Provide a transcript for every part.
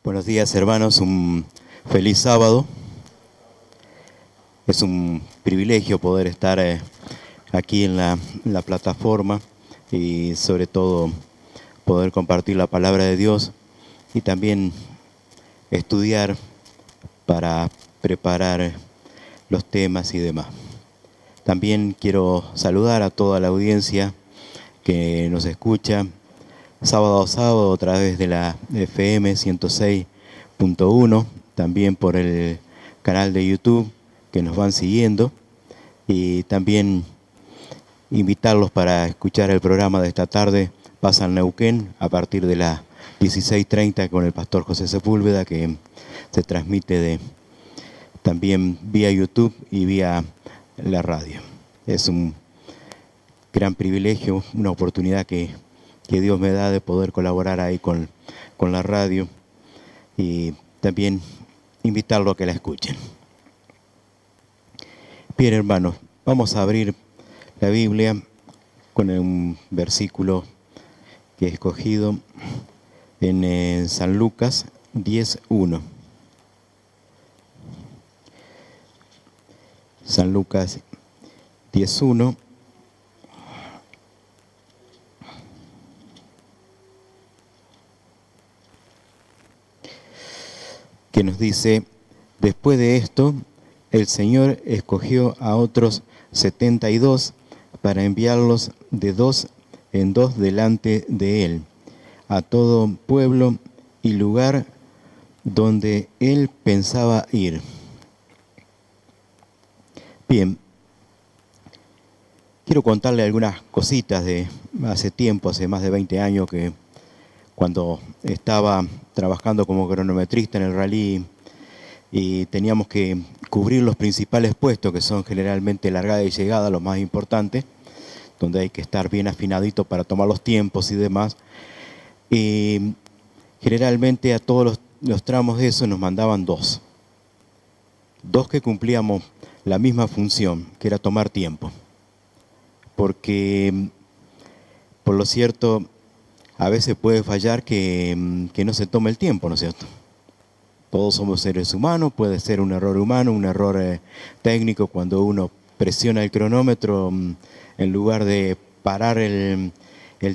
Buenos días, hermanos, un feliz sábado. Es un privilegio poder estar aquí en la plataforma y sobre todo poder compartir la palabra de Dios y también estudiar para preparar los temas y demás. También quiero saludar a toda la audiencia que nos escucha sábado a sábado a través de la FM 106.1, también por el canal de YouTube que nos van siguiendo, y también invitarlos para escuchar el programa de esta tarde, Pasa en Neuquén, a partir de las 16:30 con el pastor José Sepúlveda, que se transmite también vía YouTube y vía la radio. Es un gran privilegio, una oportunidad que Dios me da de poder colaborar ahí con la radio y también invitarlo a que la escuchen. Bien, hermanos, vamos a abrir la Biblia con un versículo que he escogido en San Lucas 10:1. San Lucas 10:1. Que nos dice: después de esto, el Señor escogió a otros 72 para enviarlos de 2 en 2 delante de Él, a todo pueblo y lugar donde Él pensaba ir. Bien, quiero contarle algunas cositas de hace tiempo, hace más de 20 años, que cuando estaba trabajando como cronometrista en el rally y teníamos que cubrir los principales puestos, que son generalmente largada y llegada, los más importantes, donde hay que estar bien afinadito para tomar los tiempos y demás. Y generalmente a todos los tramos de eso nos mandaban dos que cumplíamos la misma función, que era tomar tiempo. Porque, por lo cierto, a veces puede fallar que no se tome el tiempo, ¿no es cierto? Todos somos seres humanos, puede ser un error humano, un error técnico cuando uno presiona el cronómetro, en lugar de parar el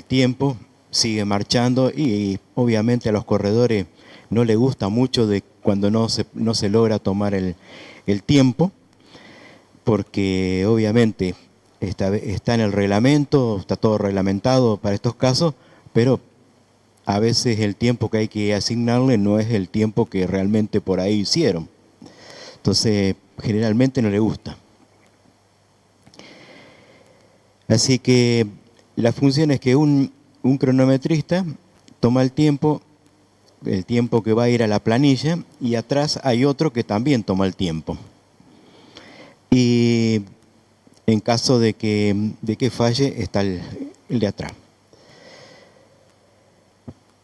tiempo, sigue marchando y obviamente a los corredores no les gusta mucho de cuando no se logra tomar el tiempo, porque obviamente está en el reglamento, está todo reglamentado para estos casos, pero a veces el tiempo que hay que asignarle no es el tiempo que realmente por ahí hicieron. Entonces, generalmente no le gusta. Así que la función es que un cronometrista toma el tiempo que va a ir a la planilla, y atrás hay otro que también toma el tiempo. Y en caso de que falle, está el de atrás.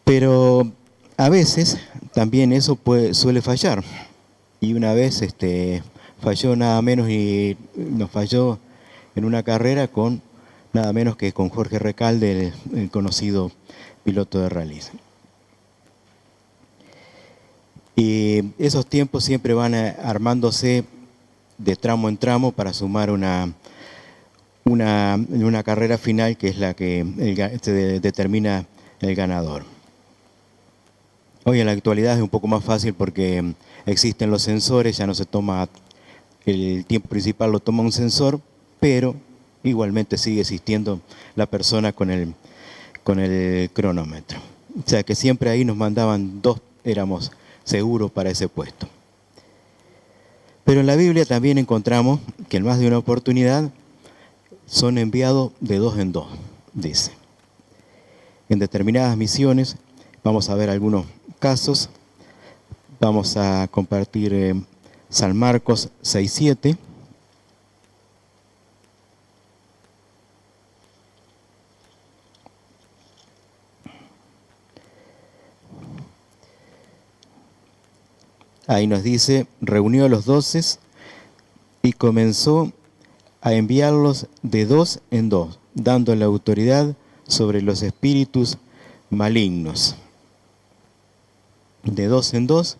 Pero a veces también eso suele fallar. Y una vez falló nada menos, y nos falló en una carrera con nada menos que con Jorge Recalde, el conocido piloto de rallies. Y esos tiempos siempre van armándose de tramo en tramo para sumar una carrera final, que es la que determina el ganador. Hoy en la actualidad es un poco más fácil porque existen los sensores, ya no se toma el tiempo principal, lo toma un sensor, pero igualmente sigue existiendo la persona con el cronómetro. O sea que siempre ahí nos mandaban dos, éramos seguros para ese puesto. Pero en la Biblia también encontramos que en más de una oportunidad son enviados de 2 en 2, dice. En determinadas misiones, vamos a ver algunos casos. Vamos a compartir San Marcos 6:7. Ahí nos dice: reunió a los 12 y comenzó a enviarlos de 2 en 2, dando la autoridad sobre los espíritus malignos. de dos en dos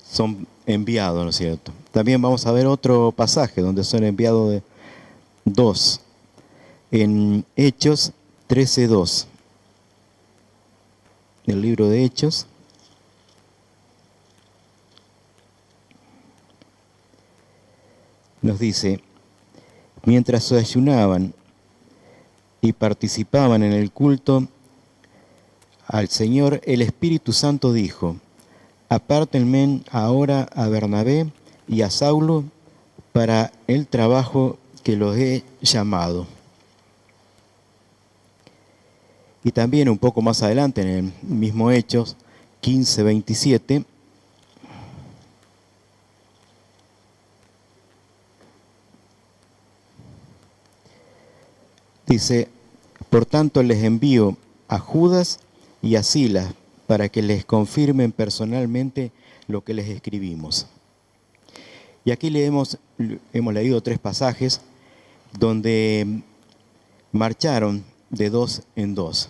son enviados, ¿no es cierto? También vamos a ver otro pasaje donde son enviados de dos, en Hechos 13:2. El libro de Hechos. Nos dice, mientras ayunaban y participaban en el culto al Señor, el Espíritu Santo dijo, apártenme ahora a Bernabé y a Saulo para el trabajo que los he llamado. Y también un poco más adelante, en el mismo Hechos 15:27, dice, por tanto les envío a Judas y a Silas para que les confirmen personalmente lo que les escribimos. Y aquí hemos leído 3 pasajes donde marcharon de dos en dos.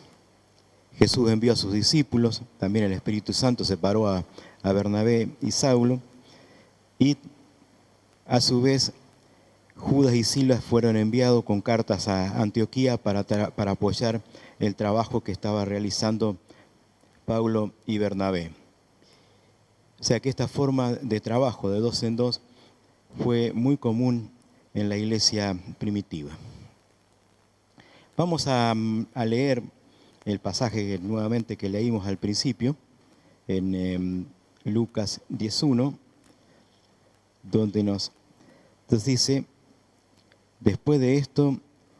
Jesús envió a sus discípulos, también el Espíritu Santo separó a Bernabé y Saulo, y a su vez Judas y Silas fueron enviados con cartas a Antioquía para apoyar el trabajo que estaba realizando Pablo y Bernabé. O sea que esta forma de trabajo de dos en dos fue muy común en la iglesia primitiva. Vamos a leer el pasaje nuevamente que leímos al principio, en Lucas 10:1, donde nos dice, después de esto,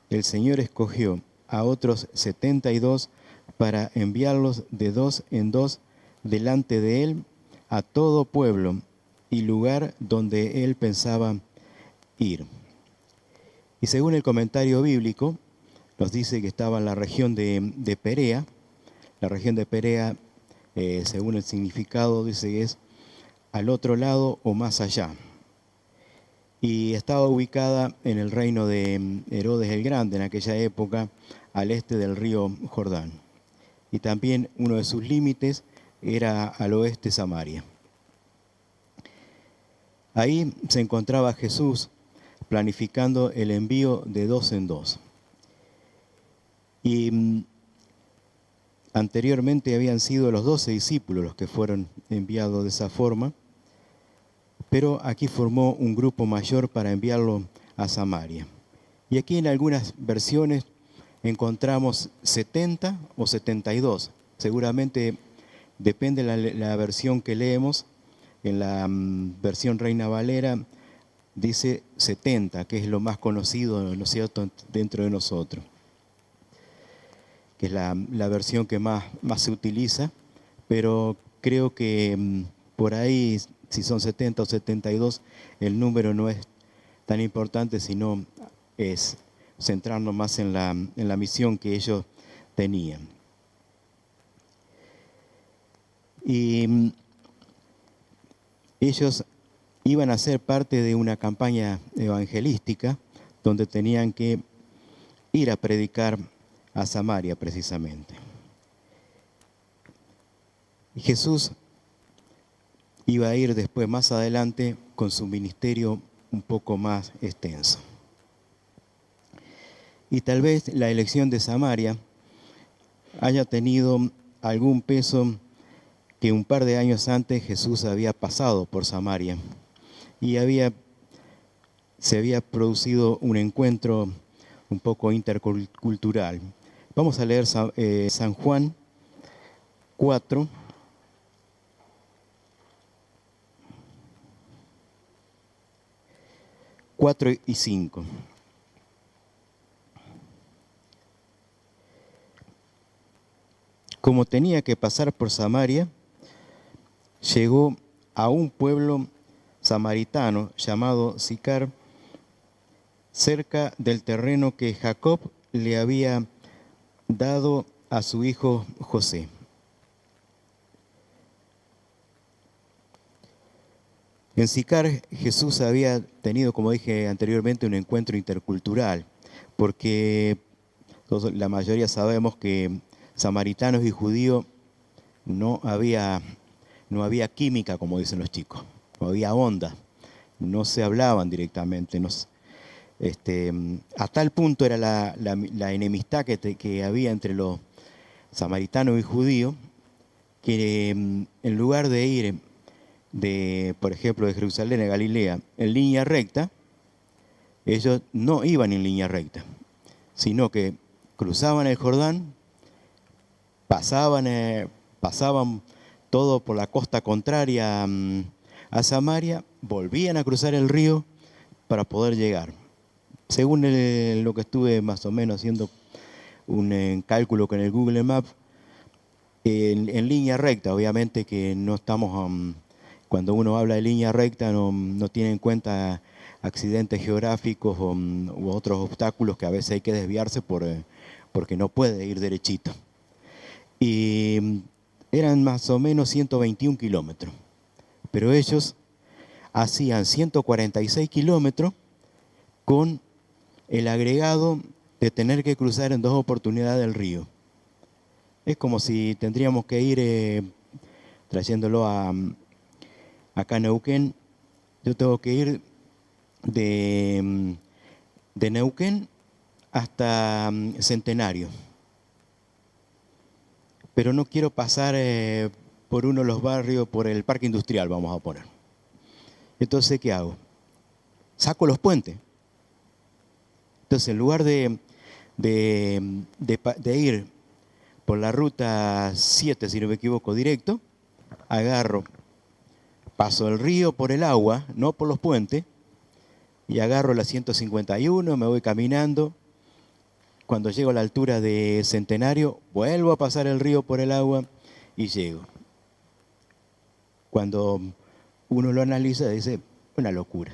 el Señor escogió a otros 72 para enviarlos de dos en dos delante de Él a todo pueblo y lugar donde Él pensaba ir. Y según el comentario bíblico, nos dice que estaba en la región de Perea. La región de Perea, según el significado, dice que es al otro lado o más allá. Y estaba ubicada en el reino de Herodes el Grande, en aquella época, al este del río Jordán. Y también uno de sus límites era al oeste Samaria. Ahí se encontraba Jesús planificando el envío de dos en dos. Y anteriormente habían sido los 12 discípulos los que fueron enviados de esa forma, pero aquí formó un grupo mayor para enviarlo a Samaria. Y aquí en algunas versiones encontramos 70 o 72. Seguramente depende la versión que leemos. En la versión Reina Valera dice 70, que es lo más conocido, ¿no es cierto?, dentro de nosotros, que es la versión que más se utiliza, pero creo que por ahí, si son 70 o 72, el número no es tan importante, sino es centrarnos más en la misión que ellos tenían. Y ellos iban a ser parte de una campaña evangelística donde tenían que ir a predicar a Samaria precisamente. Y Jesús iba a ir después, más adelante, con su ministerio un poco más extenso. Y tal vez la elección de Samaria haya tenido algún peso que un par de años antes Jesús había pasado por Samaria y se había producido un encuentro un poco intercultural. Vamos a leer San Juan 4. Y 5. Como tenía que pasar por Samaria, llegó a un pueblo samaritano llamado Sicar, cerca del terreno que Jacob le había dado a su hijo José. En Sicar Jesús había tenido, como dije anteriormente, un encuentro intercultural, porque la mayoría sabemos que samaritanos y judíos no había no había química, como dicen los chicos, no había onda, no se hablaban directamente. A tal punto era la enemistad que había entre los samaritanos y judíos, que en lugar de ir, por ejemplo, de Jerusalén a Galilea en línea recta, ellos no iban en línea recta, sino que cruzaban el Jordán, pasaban todo por la costa contraria a Samaria, volvían a cruzar el río para poder llegar. Según lo que estuve más o menos haciendo un cálculo con el Google Maps, en línea recta, obviamente que no estamos, cuando uno habla de línea recta no tiene en cuenta accidentes geográficos u otros obstáculos que a veces hay que desviarse porque no puede ir derechito. Y eran más o menos 121 kilómetros, pero ellos hacían 146 kilómetros con el agregado de tener que cruzar en 2 oportunidades el río. Es como si tendríamos que ir trayéndolo acá a Neuquén. Yo tengo que ir de Neuquén hasta Centenario. Pero no quiero pasar por uno de los barrios, por el parque industrial, vamos a poner. Entonces, ¿qué hago? Saco los puentes. Entonces, en lugar de ir por la ruta 7, si no me equivoco, directo, paso el río por el agua, no por los puentes, y agarro la 151, me voy caminando. Cuando llego a la altura de Centenario, vuelvo a pasar el río por el agua y llego. Cuando uno lo analiza, dice, una locura.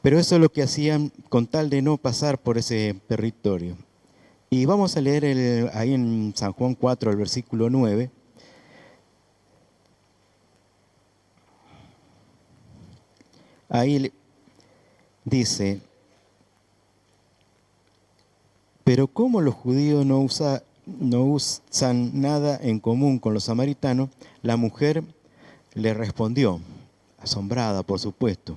Pero eso es lo que hacían con tal de no pasar por ese territorio. Y vamos a leer ahí en San Juan 4, el versículo 9. Ahí dice, pero como los judíos no usan nada en común con los samaritanos, la mujer le respondió, asombrada por supuesto,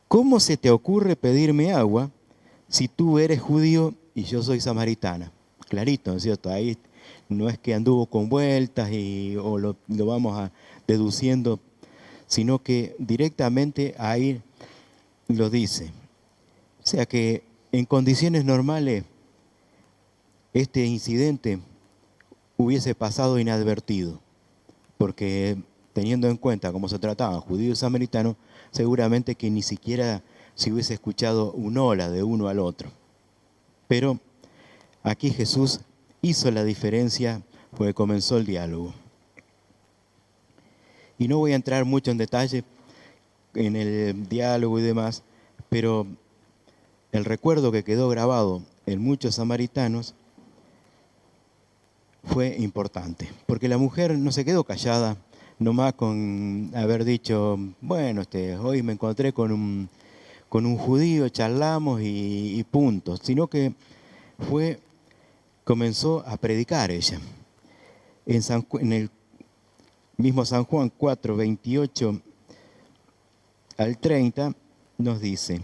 ¿cómo se te ocurre pedirme agua si tú eres judío y yo soy samaritana? Clarito, ¿no es cierto? Ahí no es que anduvo con vueltas o lo vamos deduciendo, sino que directamente ahí lo dice. O sea que en condiciones normales este incidente hubiese pasado inadvertido, porque teniendo en cuenta cómo se trataban judíos y samaritanos, seguramente que ni siquiera se hubiese escuchado un hola de uno al otro. Pero aquí Jesús hizo la diferencia porque comenzó el diálogo. Y no voy a entrar mucho en detalle en el diálogo y demás, pero el recuerdo que quedó grabado en muchos samaritanos fue importante, porque la mujer no se quedó callada nomás con haber dicho, bueno, hoy me encontré con un judío, charlamos y punto, sino que comenzó a predicar ella. En el mismo San Juan 4, 28 al 30 nos dice,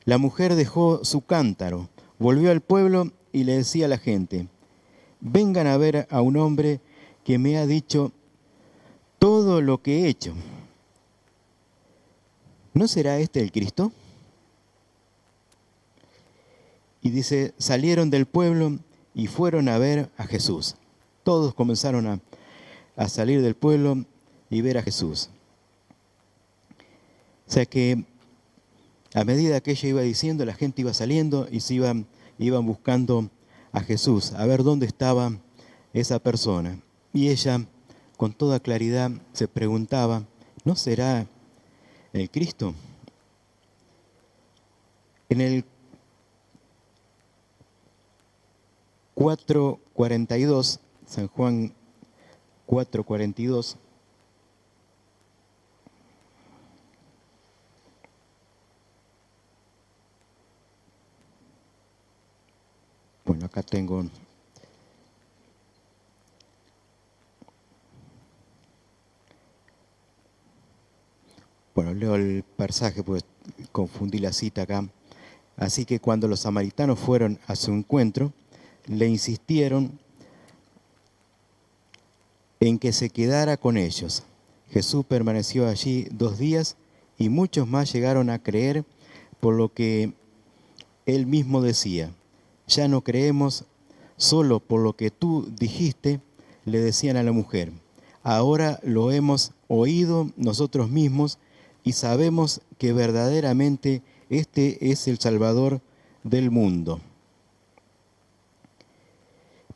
la mujer dejó su cántaro, volvió al pueblo y le decía a la gente, vengan a ver a un hombre que me ha dicho todo lo que he hecho. ¿No será este el Cristo? Y dice, salieron del pueblo y fueron a ver a Jesús. Todos comenzaron a salir del pueblo y ver a Jesús. O sea que a medida que ella iba diciendo, la gente iba saliendo y iban buscando a Jesús, a ver dónde estaba esa persona. Y ella, con toda claridad, se preguntaba, ¿no será el Cristo? En el 4:42, San Juan 4:42, bueno, acá tengo Bueno, leo el pasaje, pues confundí la cita acá. Así que cuando los samaritanos fueron a su encuentro, le insistieron en que se quedara con ellos. Jesús permaneció allí 2 días y muchos más llegaron a creer por lo que él mismo decía. Ya no creemos solo por lo que tú dijiste, le decían a la mujer. Ahora lo hemos oído nosotros mismos y sabemos que verdaderamente este es el Salvador del mundo.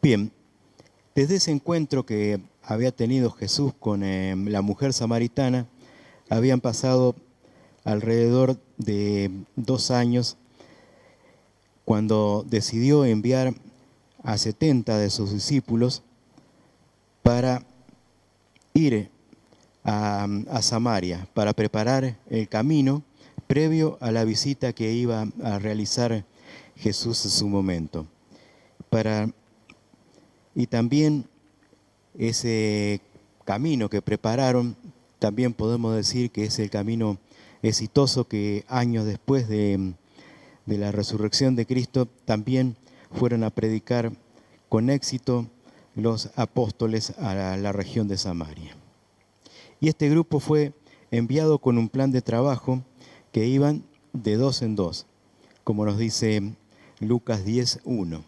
Bien, desde ese encuentro que había tenido Jesús con la mujer samaritana, habían pasado alrededor de 2 años cuando decidió enviar a 70 de sus discípulos para ir a Samaria, para preparar el camino previo a la visita que iba a realizar Jesús en su momento. Y también ese camino que prepararon, también podemos decir que es el camino exitoso que años después de la resurrección de Cristo también fueron a predicar con éxito los apóstoles a la región de Samaria. Y este grupo fue enviado con un plan de trabajo que iban de 2 en 2, como nos dice Lucas 10:1.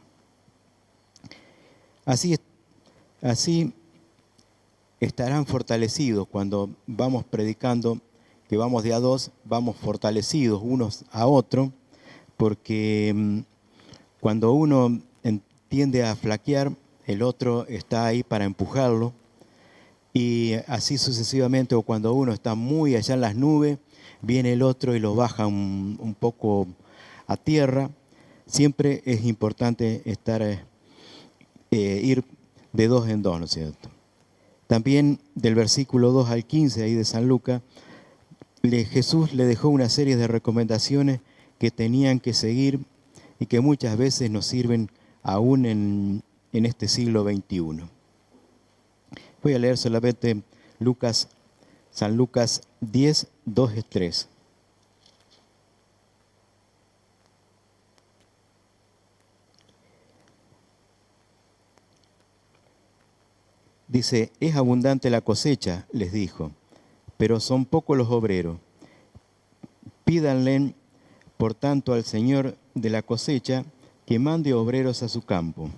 Así estarán fortalecidos cuando vamos predicando, que vamos de a 2, vamos fortalecidos unos a otros, porque cuando uno tiende a flaquear, el otro está ahí para empujarlo, y así sucesivamente, o cuando uno está muy allá en las nubes, viene el otro y lo baja un poco a tierra. Siempre es importante ir de 2 en 2, ¿no es cierto? También del versículo 2 al 15 ahí de San Lucas, Jesús le dejó una serie de recomendaciones que tenían que seguir y que muchas veces nos sirven aún en este siglo XXI. Voy a leer solamente San Lucas 10, 2 y 3. Dice, es abundante la cosecha, les dijo, pero son pocos los obreros. Pídanle, por tanto, al Señor de la cosecha que mande obreros a su campo.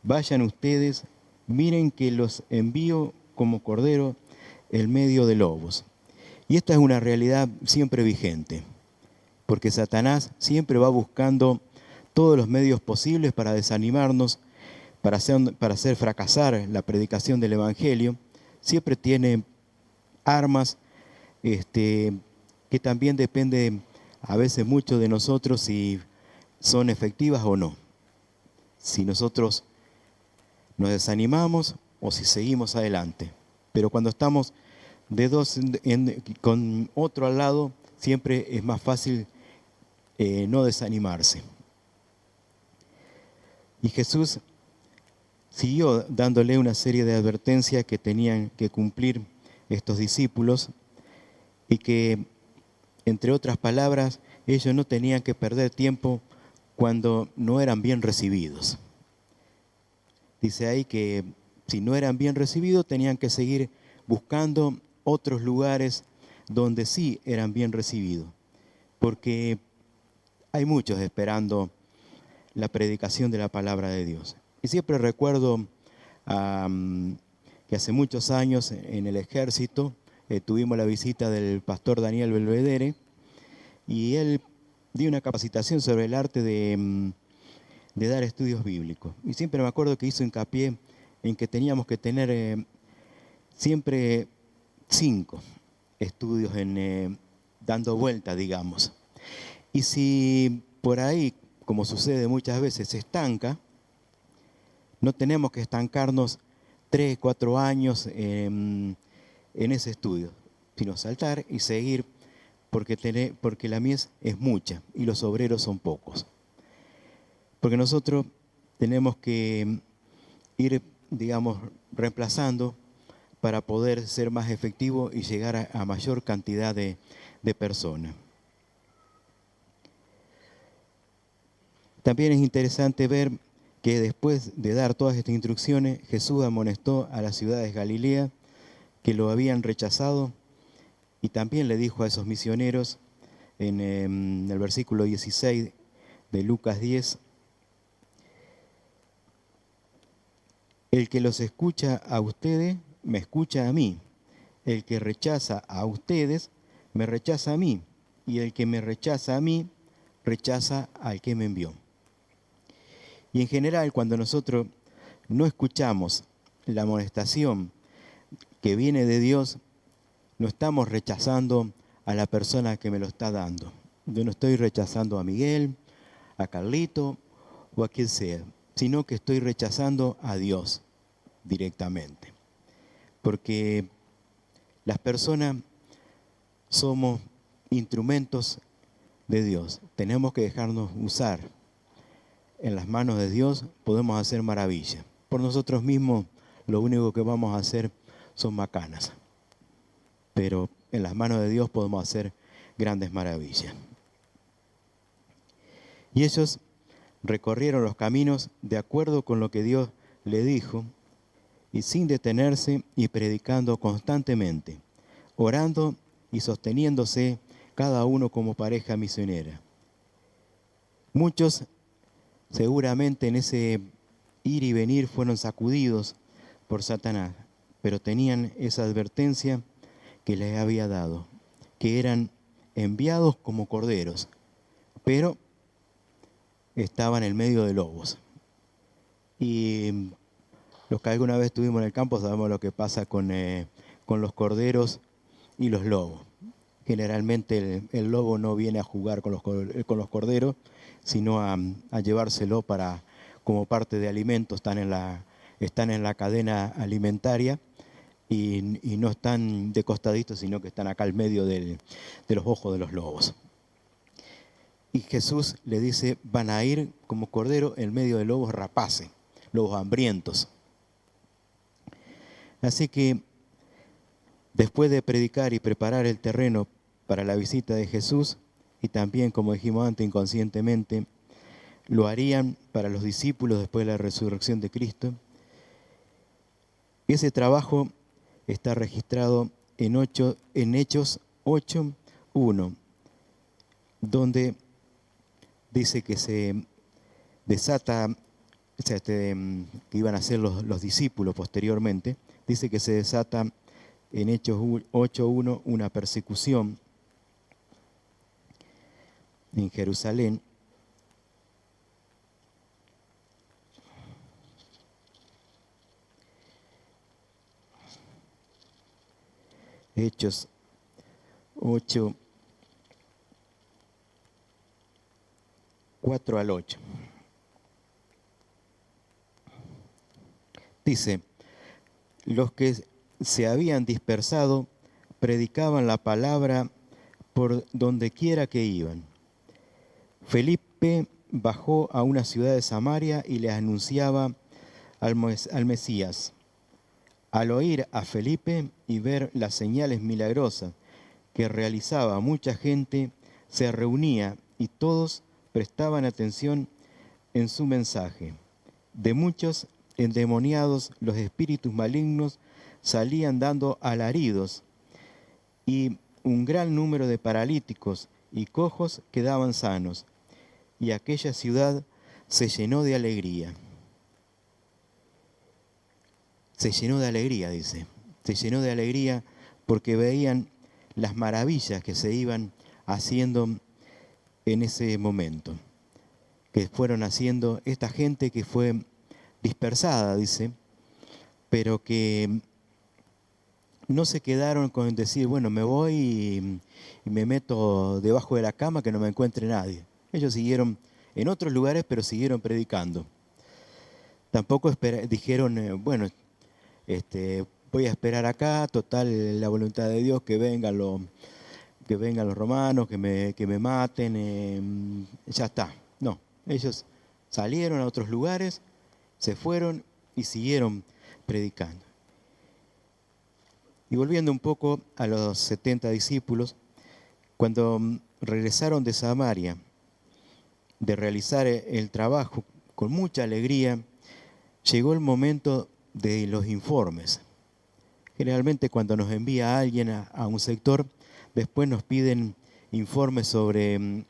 Vayan ustedes, miren que los envío como cordero en medio de lobos. Y esta es una realidad siempre vigente, porque Satanás siempre va buscando todos los medios posibles para desanimarnos, para hacer fracasar la predicación del Evangelio. Siempre tiene armas que también depende a veces mucho de nosotros si son efectivas o no. Si nosotros nos desanimamos o si seguimos adelante. Pero cuando estamos de dos con otro al lado, siempre es más fácil no desanimarse. Y Jesús siguió dándole una serie de advertencias que tenían que cumplir estos discípulos y que, entre otras palabras, ellos no tenían que perder tiempo cuando no eran bien recibidos. Dice ahí que si no eran bien recibidos, tenían que seguir buscando otros lugares donde sí eran bien recibidos, porque hay muchos esperando la predicación de la palabra de Dios. Y siempre recuerdo que hace muchos años en el ejército tuvimos la visita del pastor Daniel Belvedere y él dio una capacitación sobre el arte de dar estudios bíblicos. Y siempre me acuerdo que hizo hincapié en que teníamos que tener siempre 5 estudios dando vuelta, digamos. Y si por ahí, como sucede muchas veces, se estanca, no tenemos que estancarnos 3, 4 años en ese estudio, sino saltar y seguir porque la mies es mucha y los obreros son pocos. Porque nosotros tenemos que ir, digamos, reemplazando para poder ser más efectivo y llegar a mayor cantidad de personas. También es interesante ver que después de dar todas estas instrucciones, Jesús amonestó a las ciudades de Galilea que lo habían rechazado y también le dijo a esos misioneros en el versículo 16 de Lucas 10, el que los escucha a ustedes, me escucha a mí. El que rechaza a ustedes, me rechaza a mí. Y el que me rechaza a mí, rechaza al que me envió. Y en general, cuando nosotros no escuchamos la amonestación que viene de Dios, no estamos rechazando a la persona que me lo está dando. Yo no estoy rechazando a Miguel, a Carlito o a quien sea, sino que estoy rechazando a Dios directamente. Porque las personas somos instrumentos de Dios. Tenemos que dejarnos usar. En las manos de Dios podemos hacer maravillas. Por nosotros mismos lo único que vamos a hacer son macanas. Pero en las manos de Dios podemos hacer grandes maravillas. Y ellos recorrieron los caminos de acuerdo con lo que Dios le dijo y sin detenerse y predicando constantemente, orando y sosteniéndose cada uno como pareja misionera. Muchos seguramente en ese ir y venir fueron sacudidos por Satanás, pero tenían esa advertencia que les había dado, que eran enviados como corderos, pero estaban en medio de lobos. Y los que alguna vez estuvimos en el campo sabemos lo que pasa con los corderos y los lobos. Generalmente el lobo no viene a jugar con los corderos, sino a llevárselo como parte de alimento. Están en la cadena alimentaria y no están de costadito, sino que están acá al medio de los ojos de los lobos. Y Jesús le dice, van a ir como cordero en medio de lobos rapaces, lobos hambrientos. Así que después de predicar y preparar el terreno para la visita de Jesús, y también, como dijimos antes, inconscientemente, lo harían para los discípulos después de la resurrección de Cristo, ese trabajo está registrado en Hechos 8:1, donde dice que se desata, o sea, que iban a ser los discípulos posteriormente, dice que se desata en Hechos 8:1 una persecución en Jerusalén. Hechos 8, 4 al 8. Dice, los que se habían dispersado predicaban la palabra por donde quiera que iban. Felipe bajó a una ciudad de Samaria y les anunciaba al Mesías. Al oír a Felipe y ver las señales milagrosas que realizaba mucha gente, se reunía y todos prestaban atención en su mensaje. De muchos endemoniados los espíritus malignos salían dando alaridos y un gran número de paralíticos y cojos quedaban sanos, y aquella ciudad se llenó de alegría. Se llenó de alegría, dice. Se llenó de alegría porque veían las maravillas que se iban haciendo en ese momento. Que fueron haciendo esta gente que fue dispersada, dice, pero que no se quedaron con decir, bueno, me voy y me meto debajo de la cama que no me encuentre nadie. Ellos siguieron en otros lugares, pero siguieron predicando. Tampoco dijeron, bueno, voy a esperar acá, total, la voluntad de Dios, que vengan los romanos, que me maten, ya está. No, ellos salieron a otros lugares, se fueron y siguieron predicando. Y volviendo un poco a los 70 discípulos, cuando regresaron de Samaria, de realizar el trabajo con mucha alegría, llegó el momento de los informes. Generalmente cuando nos envía alguien a un sector, después nos piden informes sobre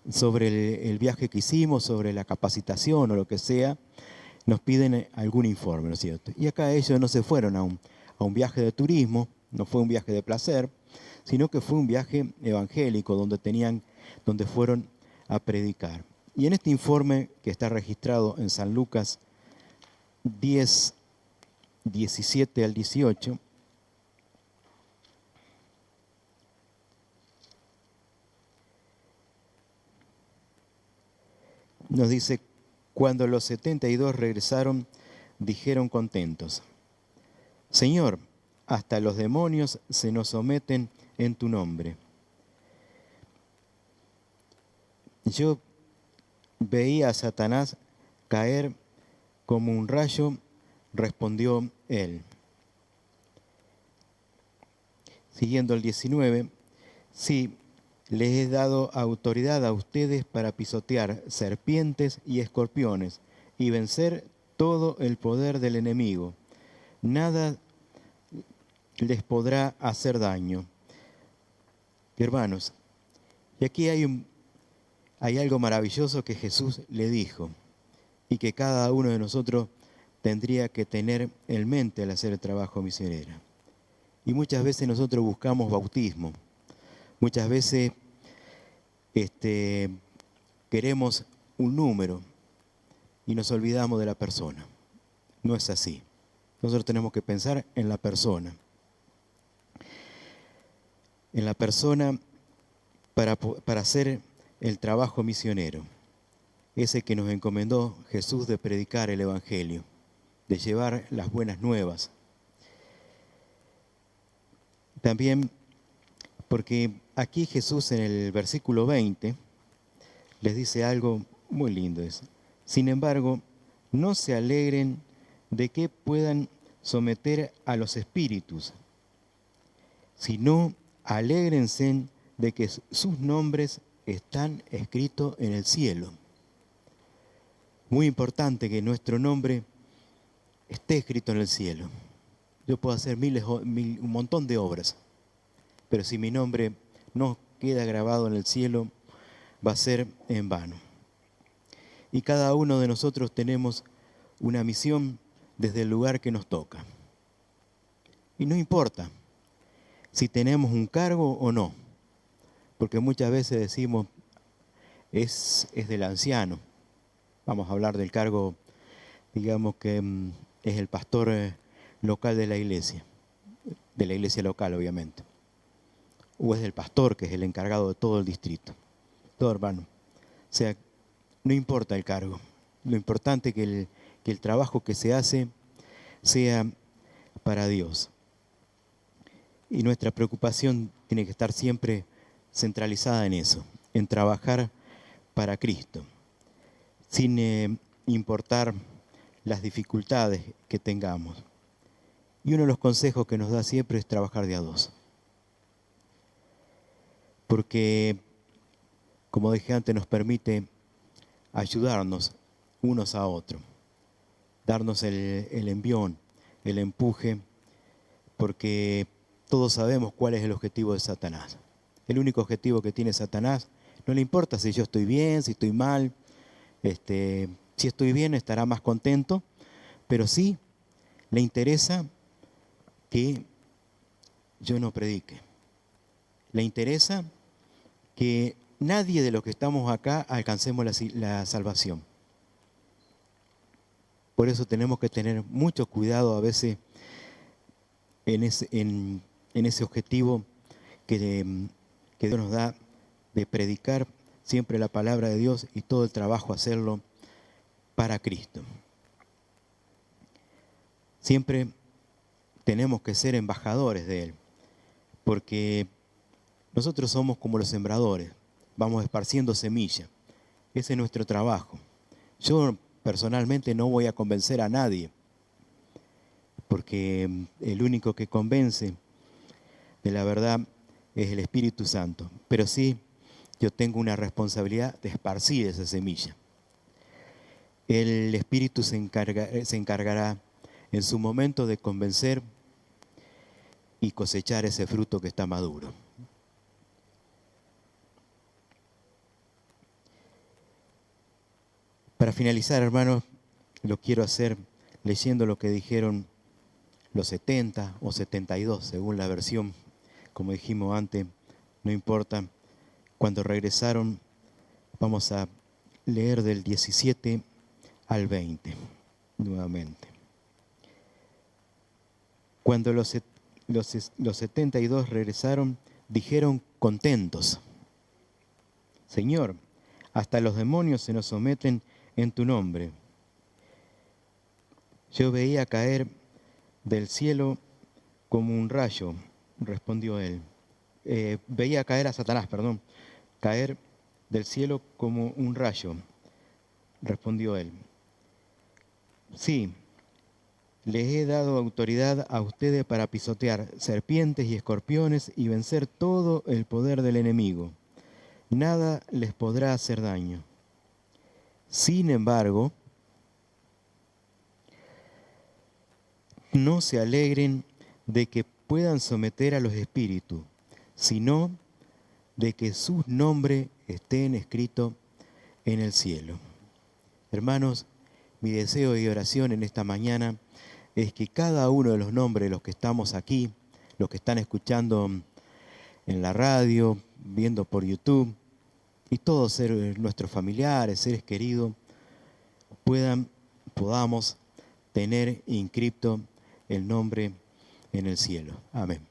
el viaje que hicimos, sobre la capacitación o lo que sea, nos piden algún informe, ¿no es cierto? Y acá ellos no se fueron a un viaje de turismo, no fue un viaje de placer, sino que fue un viaje evangélico donde fueron a predicar. Y en este informe que está registrado en San Lucas 10, 17 al 18, nos dice: cuando los 72 regresaron, dijeron contentos: Señor, hasta los demonios se nos someten en tu nombre. Yo veía a Satanás caer como un rayo, respondió él. Siguiendo el 19, sí, les he dado autoridad a ustedes para pisotear serpientes y escorpiones y vencer todo el poder del enemigo. Nada les podrá hacer daño. Hermanos, y aquí hay algo maravilloso que Jesús le dijo y que cada uno de nosotros tendría que tener en mente al hacer el trabajo misionero. Y muchas veces nosotros buscamos bautismo. Muchas veces queremos un número y nos olvidamos de la persona. No es así. Nosotros tenemos que pensar en la persona. En la persona para hacer el trabajo misionero. Ese que nos encomendó Jesús de predicar el Evangelio, de llevar las buenas nuevas. También porque aquí Jesús en el versículo 20 les dice algo muy lindo. Sin embargo, no se alegren de que puedan someter a los espíritus, sino alégrense de que sus nombres están escritos en el cielo. Muy importante que nuestro nombre esté escrito en el cielo. Yo puedo hacer un montón de obras, pero si mi nombre no queda grabado en el cielo, va a ser en vano. Y cada uno de nosotros tenemos una misión desde el lugar que nos toca. Y no importa si tenemos un cargo o no, porque muchas veces decimos, es del anciano. Vamos a hablar del cargo, digamos que es el pastor local de la iglesia local obviamente. O es del pastor, que es el encargado de todo el distrito. Todo, hermano. O sea, no importa el cargo. Lo importante es que el trabajo que se hace sea para Dios. Y nuestra preocupación tiene que estar siempre centralizada en eso, en trabajar para Cristo, sin importar las dificultades que tengamos. Y uno de los consejos que nos da siempre es trabajar de a dos. Porque, como dije antes, nos permite ayudarnos unos a otros, darnos el envión, el empuje, porque todos sabemos cuál es el objetivo de Satanás. El único objetivo que tiene Satanás, no le importa si yo estoy bien, si estoy mal, si estoy bien estará más contento, pero sí le interesa que yo no predique. Le interesa que nadie de los que estamos acá alcancemos la salvación. Por eso tenemos que tener mucho cuidado a veces en ese objetivo que Dios nos da de predicar siempre la palabra de Dios y todo el trabajo hacerlo para Cristo. Siempre tenemos que ser embajadores de Él, porque nosotros somos como los sembradores, vamos esparciendo semilla. Ese es nuestro trabajo. Yo personalmente no voy a convencer a nadie, porque el único que convence de la verdad es el Espíritu Santo. Pero sí, yo tengo una responsabilidad de esparcir esa semilla. El Espíritu se encargará en su momento de convencer y cosechar ese fruto que está maduro. Para finalizar, hermanos, lo quiero hacer leyendo lo que dijeron los 70 o 72, según la versión, como dijimos antes, no importa. Cuando regresaron, vamos a leer del 17 al 20, nuevamente. Cuando los 72 regresaron, dijeron contentos: Señor, hasta los demonios se nos someten en tu nombre. Yo veía caer del cielo como un rayo, respondió él. Veía caer a Satanás, caer del cielo como un rayo, respondió él. Sí, les he dado autoridad a ustedes para pisotear serpientes y escorpiones y vencer todo el poder del enemigo. Nada les podrá hacer daño. Sin embargo, no se alegren de que puedan someter a los espíritus, sino de que sus nombres estén escritos en el cielo. Hermanos, mi deseo y oración en esta mañana es que cada uno de los nombres de los que estamos aquí, los que están escuchando en la radio, viendo por YouTube, y todos nuestros familiares, seres queridos, podamos tener inscripto el nombre en el cielo. Amén.